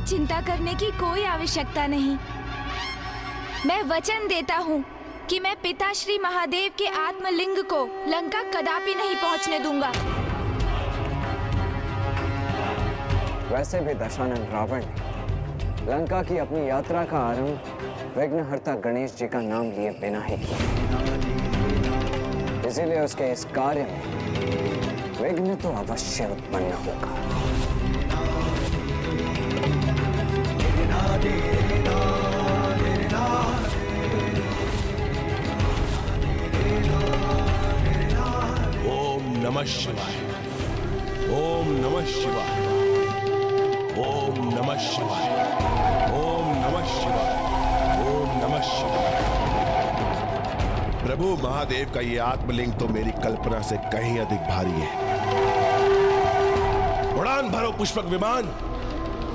चिंता करने की कोई आवश्यकता नहीं। मैं वचन देता हूँ कि मैं पिता श्री महादेव के आत्मलिंग को लंका कदापि नहीं पहुँचने दूंगा। वैसे भी दशानन रावण ने लंका की अपनी यात्रा का आरंभ विघ्नहर्ता गणेश जी का नाम लिए बिना ही किया। इसीलिए उसके इस कार्य में विघ्न तो अवश्य उत्पन्न होगा। ओम नमः शिवाय, ओम नमः शिवाय, ओम नमः शिवाय, ओम नमः शिवाय, ओम नमः शिवाय। प्रभु महादेव का ये आत्मलिंग तो मेरी कल्पना से कहीं अधिक भारी है। उड़ान भरो पुष्पक विमान,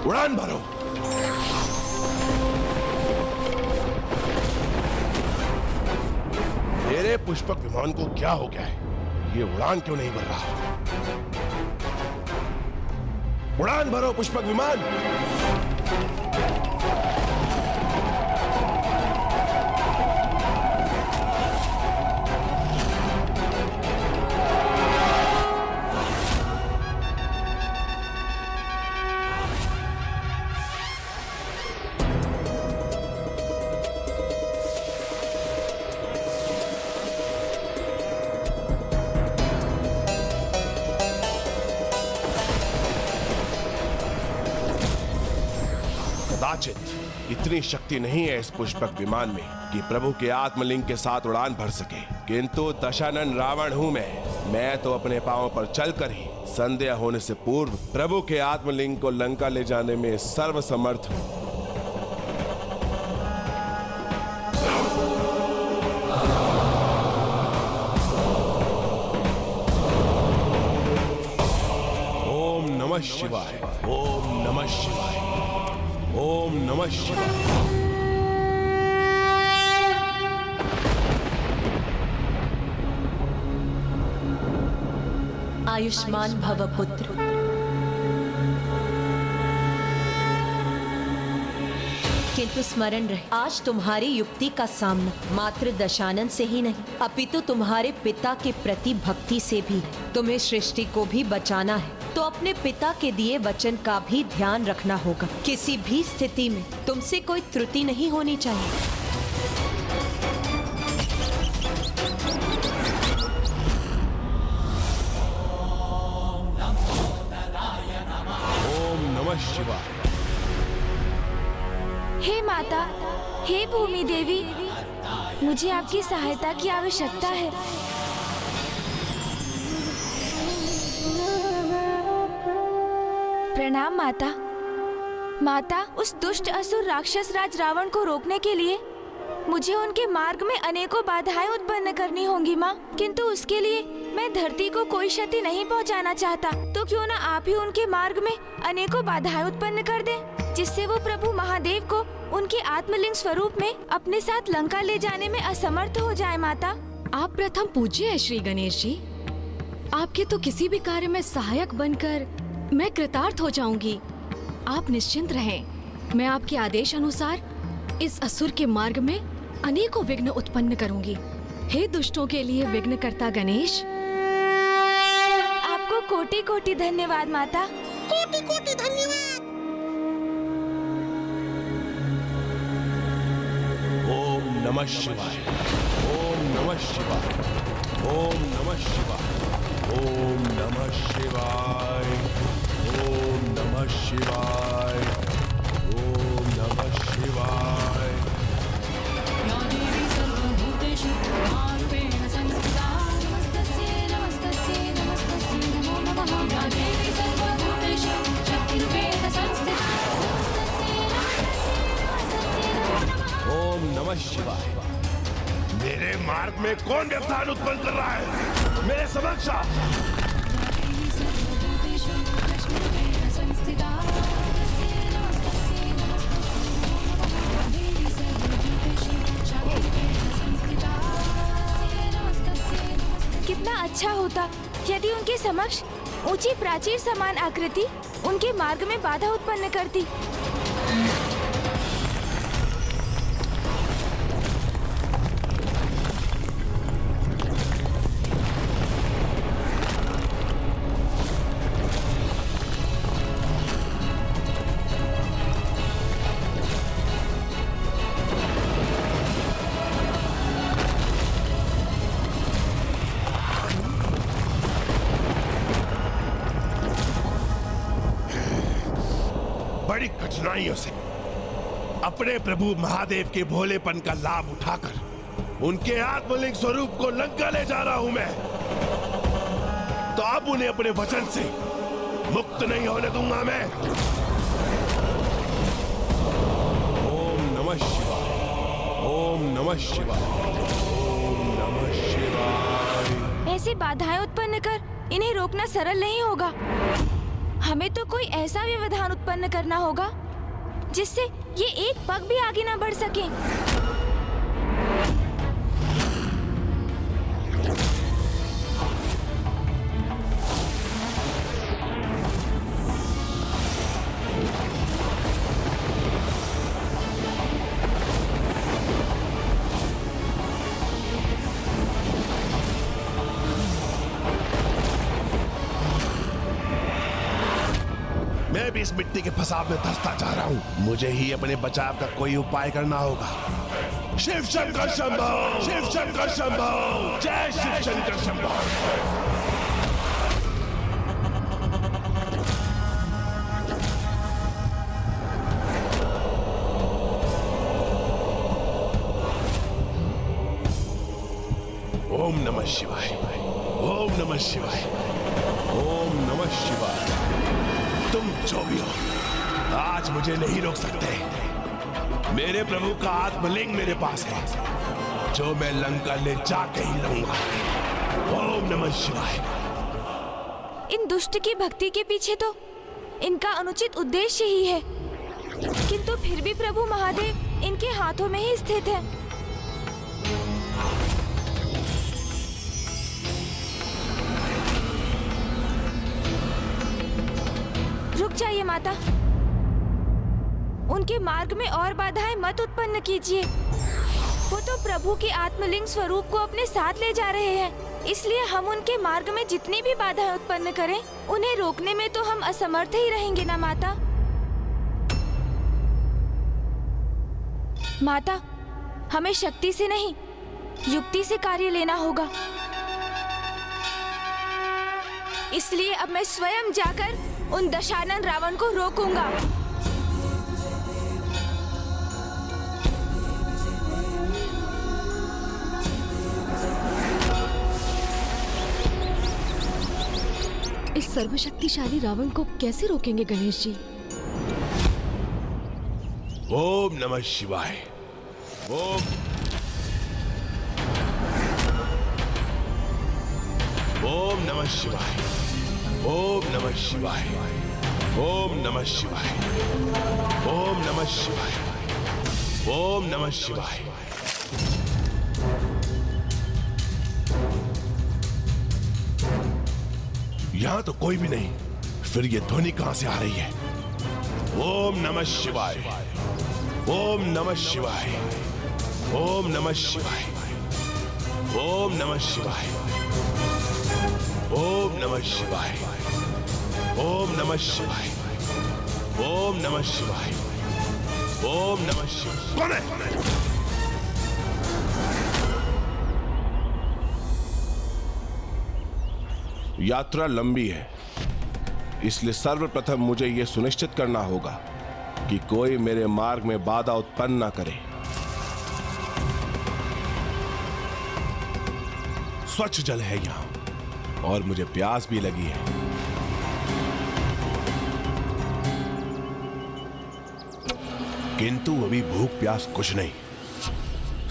उड़ान भरो। मेरे पुष्पक विमान को क्या हो गया है? ये उड़ान क्यों नहीं भर रहा? उड़ान भरो पुष्पक विमान। कदाचित इतनी शक्ति नहीं है इस पुष्पक विमान में कि प्रभु के आत्मलिंग के साथ उड़ान भर सके, किंतु दशानन रावण हूं मैं तो अपने पांवों पर चलकर ही संध्या होने से पूर्व प्रभु के आत्मलिंग को लंका ले जाने में सर्वसमर्थ हूं। ओम नमः शिवाय, ओम नमः शिवाय, ओम नमः शिवाय। आयुष्मान भव पुत्र। किंतु स्मरण रहे, आज तुम्हारी युक्ति का सामना मात्र दशानन से ही नहीं अपितु तुम्हारे पिता के प्रति भक्ति से भी। तुम्हें सृष्टि को भी बचाना है तो अपने पिता के दिए वचन का भी ध्यान रखना होगा। किसी भी स्थिति में तुमसे कोई त्रुटि नहीं होनी चाहिए। ओम नमः शिवाय। हे माता, हे भूमि देवी, मुझे आपकी सहायता की आवश्यकता है। प्रणाम माता। माता, उस दुष्ट असुर राक्षस राज रावण को रोकने के लिए मुझे उनके मार्ग में अनेकों बाधाएं उत्पन्न करनी होंगी माँ, किंतु उसके लिए मैं धरती को कोई क्षति नहीं पहुँचाना चाहता। तो क्यों ना आप ही उनके मार्ग में अनेकों बाधाएं उत्पन्न कर दें, जिससे वो प्रभु महादेव को उनके आत्मलिंग स्वरूप में अपने साथ लंका ले जाने में असमर्थ हो जाए। माता, आप प्रथम पूज्य है श्री गणेश जी। आपके तो किसी भी कार्य में सहायक बनकर मैं कृतार्थ हो जाऊंगी। आप निश्चिंत रहें, मैं आपके आदेश अनुसार इस असुर के मार्ग में अनेकों विघ्न उत्पन्न करूंगी। हे दुष्टों के लिए विघ्नकर्ता गणेश, आपको कोटि कोटि धन्यवाद माता। कोटि कोटि धन्यवाद। ओम नमः शिवाय, ओम नमः शिवाय, ओम नमः शिवाय, ओम नमः शिवाय, ओम नमः शिवाय, ओम नमः शिवाय। या देवी सर्वभूतेषु मारूपेण संस्थिता नमस्तस्यै नमस्तस्यै नमस्तस्यै नमो नमः। या देवी सर्वभूतेषु शक्तिरूपेण संस्थिता नमस्तस्यै नमस्तस्यै नमो नमः। ओम नमः शिवाय। मेरे मार्ग में कौन व्यवधान उत्पन्न कर रहा है? मेरे समक्ष आ। देवी सर्वभूतेषु लक्ष्मीरूपेण संस्थिता नमस्तस्यै नमस्तस्यै नमस्तस्यै देवी सर्वभूतेषु शक्तिरूपेण संस्थिता नमस्तस्यै नमस्तस्यै। कितना अच्छा होता यदि उनके समक्ष ऊंची प्राचीर समान आकृति उनके मार्ग में बाधा उत्पन्न करती। बड़ी कठिनाइयों से अपने प्रभु महादेव के भोलेपन का लाभ उठाकर उनके आत्मलिंग स्वरूप को लंका ले जा रहा हूं मैं। तो अब उन्हें अपने वचन से मुक्त नहीं होने दूंगा मैं। ओम नमः शिवाय, ओम नमः शिवाय, ओम नमः शिवाय। ऐसी बाधाएं उत्पन्न कर इन्हें रोकना सरल नहीं होगा। हमें तो कोई ऐसा व्यवधान उत्पन्न करना होगा जिससे ये एक पग भी आगे ना बढ़ सके। मैं भी इस मिट्टी के फसाव में धंसता जा रहा हूं। मुझे ही अपने बचाव का कोई उपाय करना होगा। शिव शंकर शंभो, शिव शंकर शंभो, जय शिव शंकर शंभो। ओम नमः शिवाय, ओम नमः शिवाय, ओम नमः शिवाय। तुम जो भी हो, आज मुझे नहीं रोक सकते। मेरे प्रभु का आत्मलिंग मेरे पास है, जो मैं लंका ले जाके ही रहूंगा। ओम नमः शिवाय। इन दुष्ट की भक्ति के पीछे तो इनका अनुचित उद्देश्य ही है, किंतु फिर भी प्रभु महादेव इनके हाथों में ही स्थित है। रुक जाइए माता, उनके मार्ग में और बाधाएं मत उत्पन्न कीजिए। वो तो प्रभु के आत्मलिंग स्वरूप को अपने साथ ले जा रहे हैं, इसलिए हम उनके मार्ग में जितनी भी बाधाएं उत्पन्न करें, उन्हें रोकने में तो हम असमर्थ ही रहेंगे ना माता। माता, हमें शक्ति से नहीं, युक्ति से कार्य लेना होगा। इसलिए अब मैं स्वयं जाकर उन दशानन रावण को रोकूंगा। इस सर्वशक्तिशाली रावण को कैसे रोकेंगे गणेश जी? ओम नमः शिवाय। ओम नमः शिवाय, ओम नमः शिवाय, ओम नमः शिवाय, ओम नमः शिवाय, ओम नमः शिवाय। यहां तो कोई भी नहीं, फिर ये ध्वनि कहां से आ रही है? ओम नमः शिवाय, ओम नमः शिवाय, ओम नमः शिवाय, ओम नमः शिवाय, ओम नमः शिवाय, ओम नमः शिवाय, ओम नमः शिवाय, ओम नमः शिवाय। कौन है? यात्रा लंबी है, इसलिए सर्वप्रथम मुझे यह सुनिश्चित करना होगा कि कोई मेरे मार्ग में बाधा उत्पन्न न करे। स्वच्छ जल है यहां और मुझे प्यास भी लगी है। किंतु अभी भूख प्यास कुछ नहीं।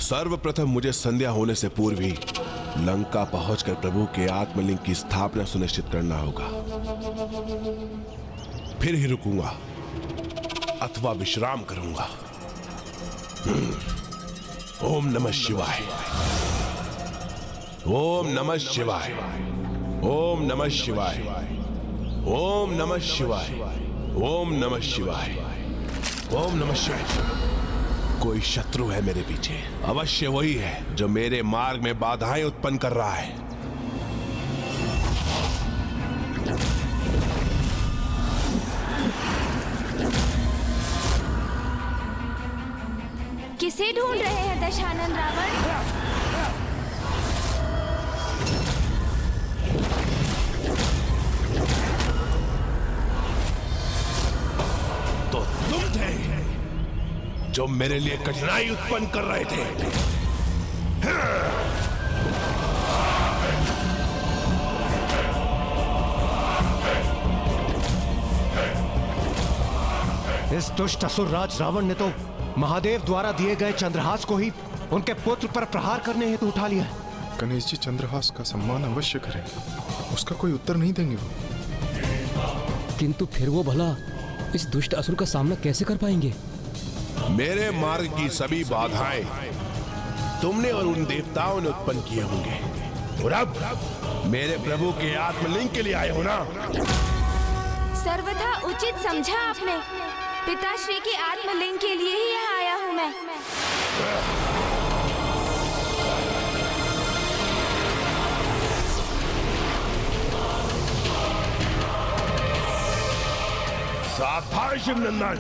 सर्वप्रथम मुझे संध्या होने से पूर्व ही लंका पहुंचकर प्रभु के आत्मलिंग की स्थापना सुनिश्चित करना होगा। फिर ही रुकूंगा अथवा विश्राम करूंगा। ओम नमः शिवाय, ओम नमः शिवाय, ओम नमः शिवाय, ओम नमः शिवाय, ओम नमः शिवाय, ओम नमः शिवाय। कोई शत्रु है मेरे पीछे, अवश्य वही है जो मेरे मार्ग में बाधाएं उत्पन्न कर रहा है। किसे ढूंढ रहे हैं दशानन रावण? तो तुम थे जो मेरे लिए कठिनाई उत्पन्न कर रहे थे। इस दुष्ट असुरराज रावण ने तो महादेव द्वारा दिए गए चंद्रहास को ही उनके पुत्र पर प्रहार करने हेतु उठा लिया है। गणेश जी चंद्रहास का सम्मान अवश्य करेंगे, उसका कोई उत्तर नहीं देंगे वो। किंतु फिर वो भला इस दुष्ट असुर का सामना कैसे कर पाएंगे? मेरे मार्ग की सभी बाधाएं तुमने और उन देवताओं ने उत्पन्न किए होंगे, और अब मेरे प्रभु के आत्मलिंग के लिए आए हो ना? सर्वथा उचित समझा आपने। पिताश्री के आत्मलिंग के लिए ही यहाँ आया हूँ मैं। सावधान शिवनंदन,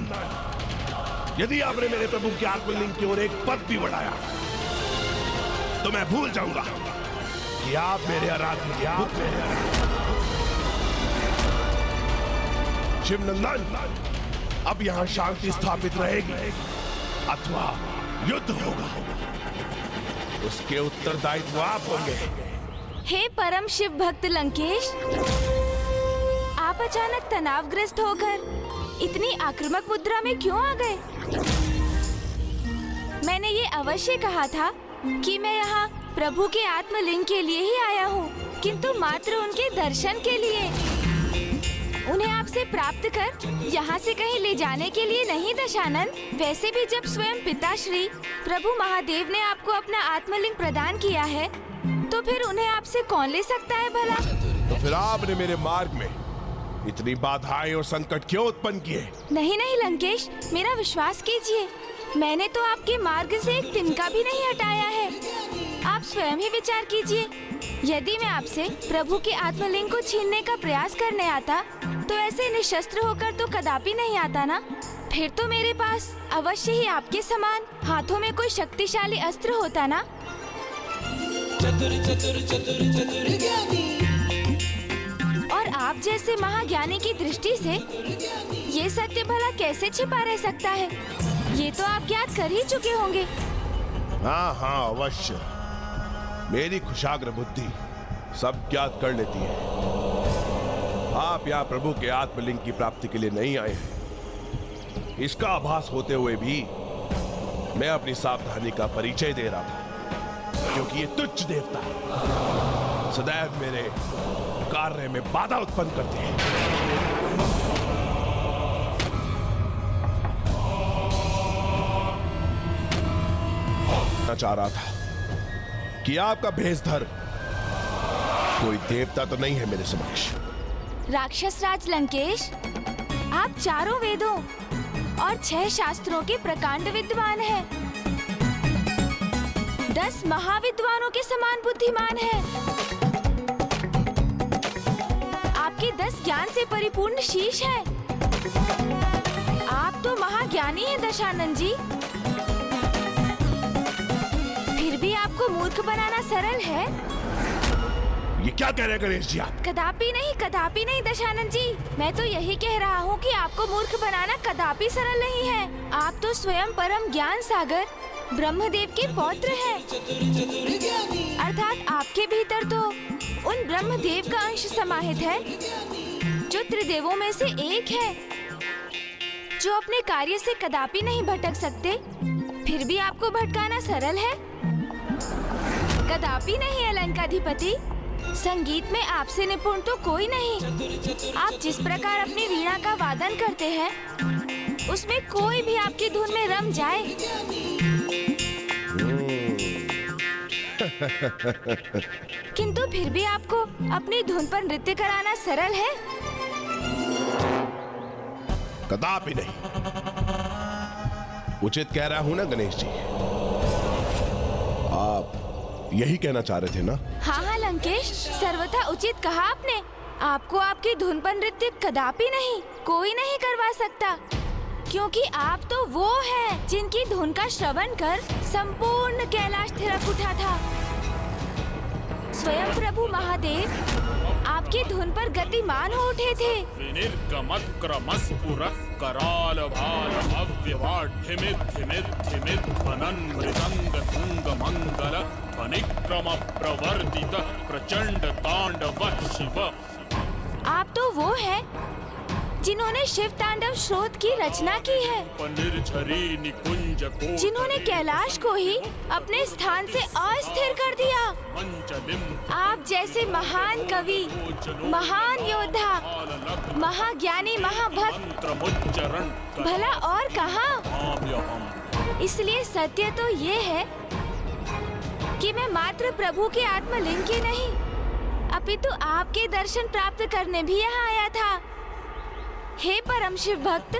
यदि आपने मेरे प्रभु के आत्मलिंग की ओर एक पद भी बढ़ाया तो मैं भूल जाऊंगा कि आप मेरे आराध्य शिवनंदन। अब यहाँ शांति स्थापित रहेगी अथवा युद्ध होगा, उसके उत्तरदायित्व आप होंगे। हे परम शिव भक्त लंकेश, आप अचानक तनावग्रस्त होकर इतनी आक्रामक मुद्रा में क्यों आ गए? मैंने ये अवश्य कहा था कि मैं यहाँ प्रभु के आत्मलिंग के लिए ही आया हूँ, किंतु मात्र उनके दर्शन के लिए। उन्हें आपसे प्राप्त कर यहाँ से कहीं ले जाने के लिए नहीं दशानन। वैसे भी जब स्वयं पिताश्री प्रभु महादेव ने आपको अपना आत्मलिंग प्रदान किया है, तो फिर उन्हें आपसे कौन ले सकता है भला? तो फिर आपने मेरे मार्ग में इतनी बाधाएं और संकट क्यों उत्पन्न किए? नहीं नहीं लंकेश, मेरा विश्वास कीजिए, मैंने तो आपके मार्ग से एक तिनका भी नहीं हटाया है। आप स्वयं ही विचार कीजिए, यदि मैं आपसे प्रभु के आत्मलिंग को छीनने का प्रयास करने आता तो ऐसे निशस्त्र होकर तो कदापि नहीं आता ना। फिर तो मेरे पास अवश्य ही आपके समान हाथों में कोई शक्तिशाली अस्त्र होता ना। और आप जैसे महाज्ञानी की दृष्टि से ये सत्य भला कैसे छिपा रह सकता है? ये तो आप ज्ञात कर ही चुके होंगे। हाँ हाँ अवश्य, मेरी कुशाग्र बुद्धि सब ज्ञात कर लेती है। आप यहाँ प्रभु के आत्मलिंग की प्राप्ति के लिए नहीं आए हैं, इसका आभास होते हुए भी मैं अपनी सावधानी का परिचय दे रहा था, क्योंकि ये तुच्छ देवता सदैव मेरे कार्य में बाधा उत्पन्न करते हैं। मैं चाह रहा था कि आपका भेषधर कोई देवता तो नहीं है मेरे समक्ष। राक्षस राज लंकेश, आप चारों वेदों और 6 शास्त्रों के प्रकांड विद्वान हैं। 10 महाविद्वानों के समान बुद्धिमान हैं। आपके 10 ज्ञान से परिपूर्ण शीश है। आप तो महाज्ञानी हैं दशानन जी। फिर भी आपको मूर्ख बनाना सरल है। ये क्या कह रहे हैं गणेश जी आप? कदापि नहीं दशानन जी, मैं तो यही कह रहा हूँ कि आपको मूर्ख बनाना कदापि सरल नहीं है। आप तो स्वयं परम ज्ञान सागर ब्रह्मदेव के पौत्र हैं। अर्थात आपके भीतर तो उन ब्रह्मदेव का अंश समाहित है, जो त्रिदेवों में से एक है, जो अपने कार्य से कदापि नहीं भटक सकते। फिर भी आपको भटकाना सरल है? कदापि नहीं अलंकाधिपति। संगीत में आपसे निपुण तो कोई नहीं। आप जिस प्रकार अपनी वीणा का वादन करते हैं, उसमें कोई भी आपकी धुन में रम जाए। किंतु फिर भी आपको अपनी धुन पर नृत्य कराना सरल है? कदापि नहीं। उचित कह रहा हूं ना गणेश जी? आप यही कहना चाह रहे थे ना? हाँ लंकेश, सर्वथा उचित कहा आपने। आपको आपकी धुन पर नृत्य कदापि नहीं, कोई नहीं करवा सकता, क्योंकि आप तो वो हैं जिनकी धुन का श्रवण कर संपूर्ण कैलाश थिरक उठा था। स्वयं प्रभु महादेव आपकी धुन पर गतिमान हो उठे थे। विनिर्गमक्रमस्फुर कराल भाल अव्यवाढ्यमिद्धिमिद्धिमिध्वनन् मृदंग तुंग मंगल ध्वनिक्रम प्रवर्तित प्रचंड तांडव शिव। आप तो वो हैं जिन्होंने शिव तांडव स्रोत की रचना की है, जिन्होंने कैलाश को ही अपने स्थान से अस्थिर कर दिया। आप जैसे महान कवि, महान योद्धा, महाज्ञानी, महाभक्त भला और कहाँ। इसलिए सत्य तो ये है कि मैं मात्र प्रभु के आत्मलिंग की नहीं, अपितु आपके दर्शन प्राप्त करने भी यहाँ आया था। हे परम शिव भक्त,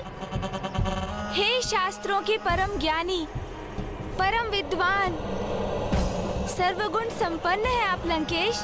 हे शास्त्रों के परम ज्ञानी, परम विद्वान, सर्वगुण संपन्न है आप लंकेश।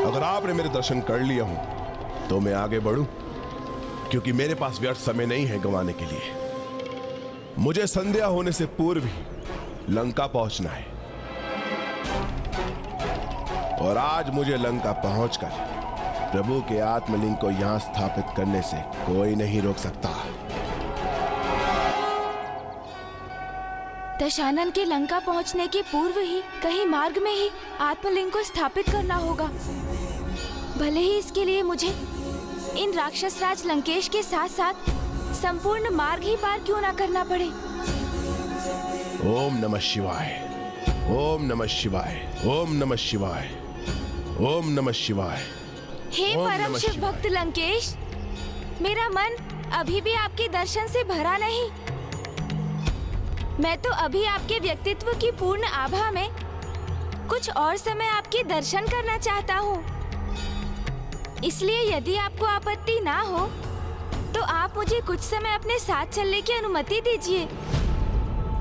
अगर आपने मेरे दर्शन कर लिया हूं तो मैं आगे बढ़ूं, क्योंकि मेरे पास व्यर्थ समय नहीं है गंवाने के लिए। मुझे संध्या होने से पूर्व ही लंका पहुंचना है, और आज मुझे लंका पहुंचकर प्रभु के आत्मलिंग को यहां स्थापित करने से कोई नहीं रोक सकता। दशानन के लंका पहुंचने के पूर्व ही कहीं मार्ग में ही आत्मलिंग को स्थापित करना होगा, भले ही इसके लिए मुझे इन राक्षस राज लंकेश के साथ साथ संपूर्ण मार्ग ही पार क्यों ना करना पड़े। ओम नमः शिवाय, ओम नमः शिवाय, ओम नमः शिवाय, ओम नमः शिवाय। हे परम शिव भक्त लंकेश, मेरा मन अभी भी आपके दर्शन से भरा नहीं। मैं तो अभी आपके व्यक्तित्व की पूर्ण आभा में कुछ और समय आपके दर्शन करना चाहता हूँ। इसलिए यदि आपको आपत्ति ना हो तो आप मुझे कुछ समय अपने साथ चलने की अनुमति दीजिए।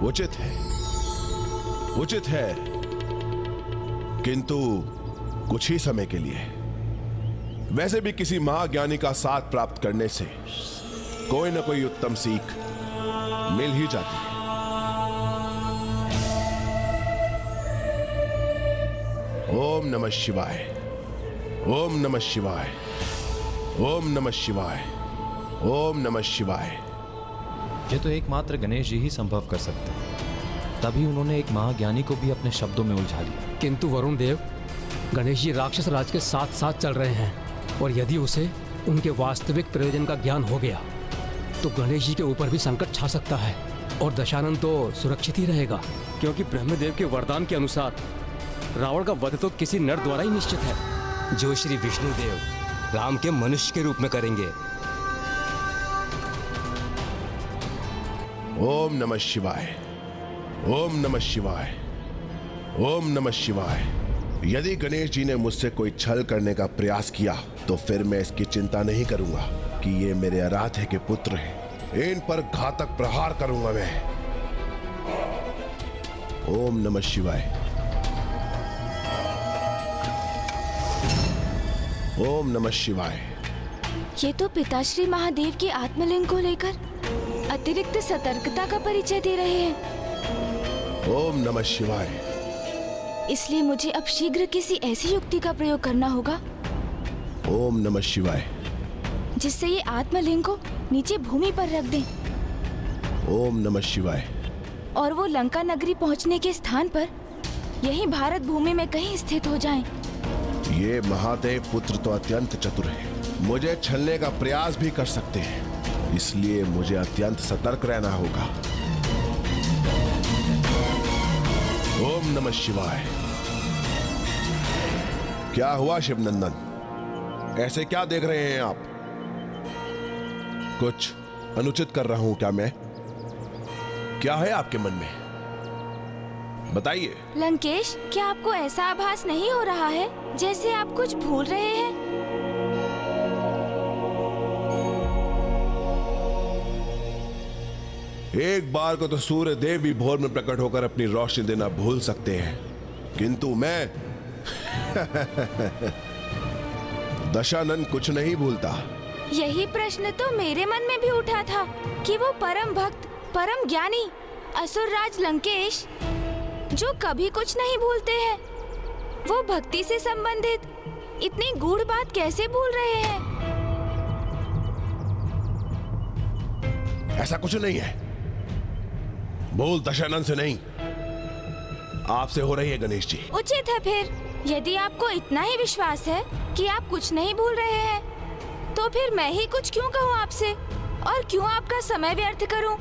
उचित है, किंतु कुछ ही समय के लिए। वैसे भी किसी महाज्ञानी का साथ प्राप्त करने से कोई न कोई उत्तम सीख मिल ही जाती है। ओम नमः शिवाय, ओम नमः शिवाय, ओम नमः शिवाय, ओम नमः शिवाय। ये तो एकमात्र गणेश जी ही संभव कर सकते हैं, तभी उन्होंने एक महाज्ञानी को भी अपने शब्दों में उलझा लिया। किंतु वरुण देव, गणेश जी राक्षस राज के साथ साथ चल रहे हैं, और यदि उसे उनके वास्तविक प्रयोजन का ज्ञान हो गया तो गणेश जी के ऊपर भी संकट छा सकता है, और दशानन तो सुरक्षित ही रहेगा, क्योंकि ब्रह्मदेव के वरदान के अनुसार रावण का वध तो किसी नर द्वारा ही निश्चित है, जो श्री विष्णुदेव राम के मनुष्य के रूप में करेंगे। ओम नमः शिवाय, ओम नमः शिवाय, ओम नमः शिवाय। यदि गणेश जी ने मुझसे कोई छल करने का प्रयास किया तो फिर मैं इसकी चिंता नहीं करूंगा कि ये मेरे आराध्य के पुत्र हैं। इन पर घातक प्रहार करूंगा मैं। ओम नमः शिवाय, ओम नमः शिवाय। ये तो पिताश्री महादेव के आत्मलिंग को लेकर अतिरिक्त सतर्कता का परिचय दे रहे हैं। ओम नमः शिवाय। इसलिए मुझे अब शीघ्र किसी ऐसी युक्ति का प्रयोग करना होगा ओम नमः शिवाय, जिससे ये आत्मलिंग को नीचे भूमि पर रख दें। ओम नमः शिवाय। और वो लंका नगरी पहुंचने के स्थान पर यहीं भारत भूमि में कहीं स्थित हो जाएं। ये महादेव पुत्र तो अत्यंत चतुर है, मुझे छलने का प्रयास भी कर सकते हैं, इसलिए मुझे अत्यंत सतर्क रहना होगा। ओम नमः शिवाय। क्या हुआ शिवनंदन, ऐसे क्या देख रहे हैं आप? कुछ अनुचित कर रहा हूं क्या मैं? क्या है आपके मन में, बताइए। लंकेश, क्या आपको ऐसा आभास नहीं हो रहा है जैसे आप कुछ भूल रहे हैं? एक बार को तो सूर्य देव भी भोर में प्रकट होकर अपनी रोशनी देना भूल सकते हैं, किंतु मैं दशानन कुछ नहीं भूलता। यही प्रश्न तो मेरे मन में भी उठा था कि वो परम भक्त, परम ज्ञानी असुरराज लंकेश, जो कभी कुछ नहीं भूलते हैं, वो भक्ति से संबंधित इतनी गूढ़ बात कैसे भूल रहे हैं? ऐसा कुछ नहीं है। बोल दशानन से नहीं, आपसे हो रही है गणेश जी। उचित है फिर। यदि आपको इतना ही विश्वास है कि आप कुछ नहीं भूल रहे हैं, तो फिर मैं ही कुछ क्यों कहूँ आपसे, और क्यों आपका समय व्यर्थ करूं?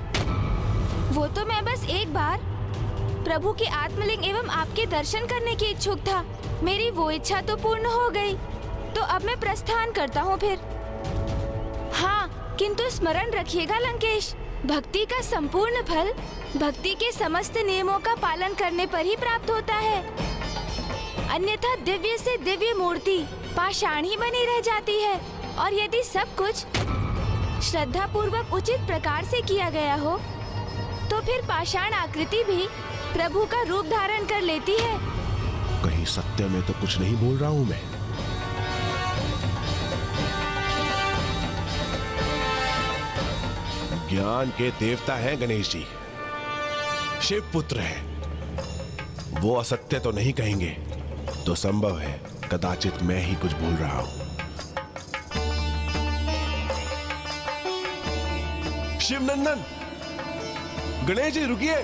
वो तो मैं बस एक बार प्रभु के आत्मलिंग एवं आपके दर्शन करने की इच्छुक था। मेरी वो इच्छा तो पूर्ण हो गई, तो अब मैं प्रस्थान करता हूँ फिर। हाँ, किंतु स्मरण रखिएगा लंकेश, भक्ति का संपूर्ण फल भक्ति के समस्त नियमों का पालन करने पर ही प्राप्त होता है। अन्यथा दिव्य से दिव्य मूर्ति पाषाण ही बनी रह जाती है, और यदि सब कुछ श्रद्धा पूर्वक उचित प्रकार से किया गया हो, तो फिर पाषाण आकृति भी प्रभु का रूप धारण कर लेती है। कहीं सत्य में तो कुछ नहीं बोल रहा हूं मैं। ज्ञान के देवता हैं गणेश जी, शिव पुत्र हैं। वो असत्य तो नहीं कहेंगे, तो संभव है कदाचित मैं ही कुछ बोल रहा हूं। शिवनंदन, गणेश जी रुकिए।